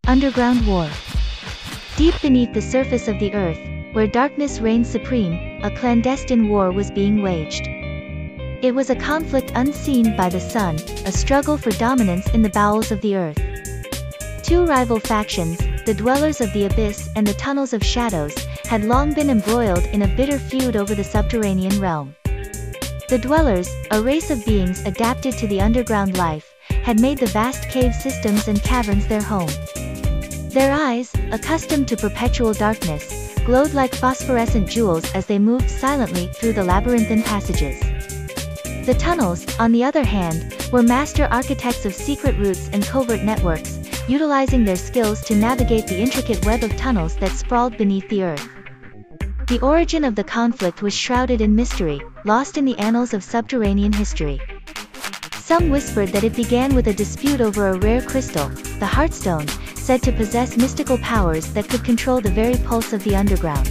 Underground War. Deep beneath the surface of the earth, where darkness reigned supreme, a clandestine war was being waged. It was a conflict unseen by the sun, a struggle for dominance in the bowels of the earth. Two rival factions, the Dwellers of the Abyss and the Tunnels of Shadows, had long been embroiled in a bitter feud over the subterranean realm. The Dwellers, a race of beings adapted to the underground life, had made the vast cave systems and caverns their home. Their eyes, accustomed to perpetual darkness, glowed like phosphorescent jewels as they moved silently through the labyrinthine passages. The Tunnels, on the other hand, were master architects of secret routes and covert networks, utilizing their skills to navigate the intricate web of tunnels that sprawled beneath the earth. The origin of the conflict was shrouded in mystery, lost in the annals of subterranean history. Some whispered that it began with a dispute over a rare crystal, the Heartstone, said to possess mystical powers that could control the very pulse of the underground.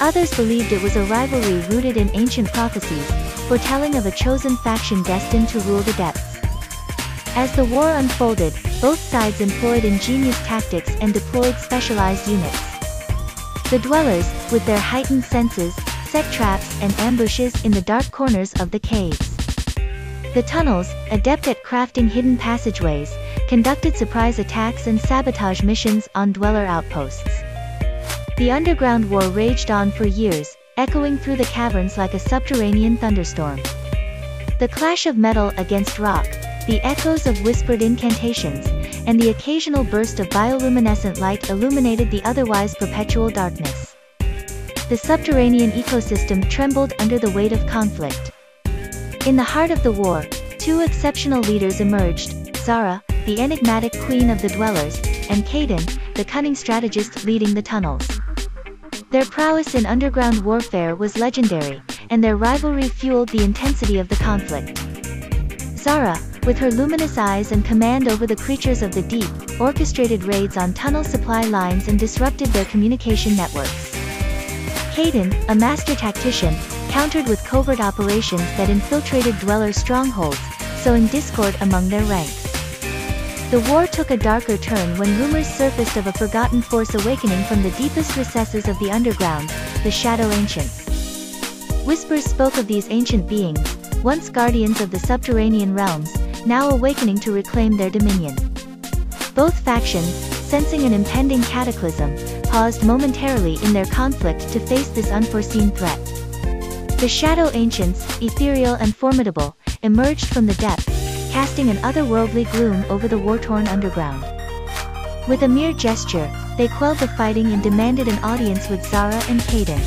Others believed it was a rivalry rooted in ancient prophecies, foretelling of a chosen faction destined to rule the depths. As the war unfolded, both sides employed ingenious tactics and deployed specialized units. The Dwellers, with their heightened senses, set traps and ambushes in the dark corners of the caves. The Tunnels, adept at crafting hidden passageways, conducted surprise attacks and sabotage missions on Dweller outposts. The underground war raged on for years, echoing through the caverns like a subterranean thunderstorm. The clash of metal against rock, the echoes of whispered incantations, and the occasional burst of bioluminescent light illuminated the otherwise perpetual darkness. The subterranean ecosystem trembled under the weight of conflict. In the heart of the war, two exceptional leaders emerged, Zara, the enigmatic queen of the Dwellers, and Kaidan, the cunning strategist leading the Tunnels. Their prowess in underground warfare was legendary, and their rivalry fueled the intensity of the conflict. Zara, with her luminous eyes and command over the creatures of the deep, orchestrated raids on tunnel supply lines and disrupted their communication networks. Kaidan, a master tactician, countered with covert operations that infiltrated Dweller strongholds, sowing discord among their ranks. The war took a darker turn when rumors surfaced of a forgotten force awakening from the deepest recesses of the underground, the Shadow Ancients. Whispers spoke of these ancient beings, once guardians of the subterranean realms, now awakening to reclaim their dominion. Both factions, sensing an impending cataclysm, paused momentarily in their conflict to face this unforeseen threat. The Shadow Ancients, ethereal and formidable, emerged from the depths, casting an otherworldly gloom over the war-torn underground. With a mere gesture, they quelled the fighting and demanded an audience with Zara and Kaidan.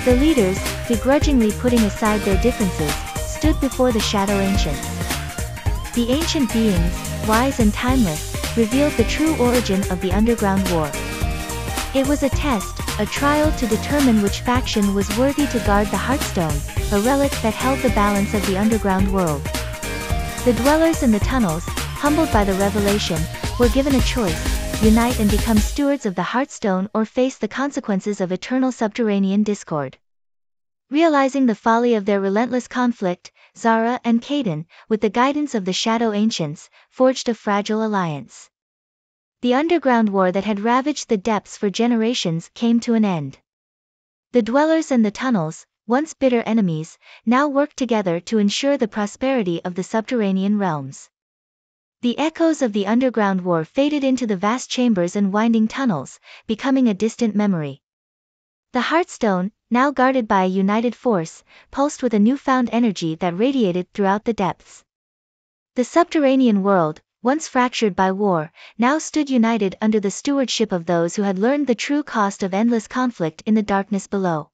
The leaders, begrudgingly putting aside their differences, stood before the Shadow Ancients. The ancient beings, wise and timeless, revealed the true origin of the underground war. It was a test, a trial to determine which faction was worthy to guard the Heartstone, a relic that held the balance of the underground world. The Dwellers in the Tunnels, humbled by the revelation, were given a choice: unite and become stewards of the Heartstone or face the consequences of eternal subterranean discord. Realizing the folly of their relentless conflict, Zara and Kaidan, with the guidance of the Shadow Ancients, forged a fragile alliance. The underground war that had ravaged the depths for generations came to an end. The Dwellers and the Tunnels, once bitter enemies, now worked together to ensure the prosperity of the subterranean realms. The echoes of the underground war faded into the vast chambers and winding tunnels, becoming a distant memory. The Heartstone, now guarded by a united force, pulsed with a newfound energy that radiated throughout the depths. The subterranean world, once fractured by war, now stood united under the stewardship of those who had learned the true cost of endless conflict in the darkness below.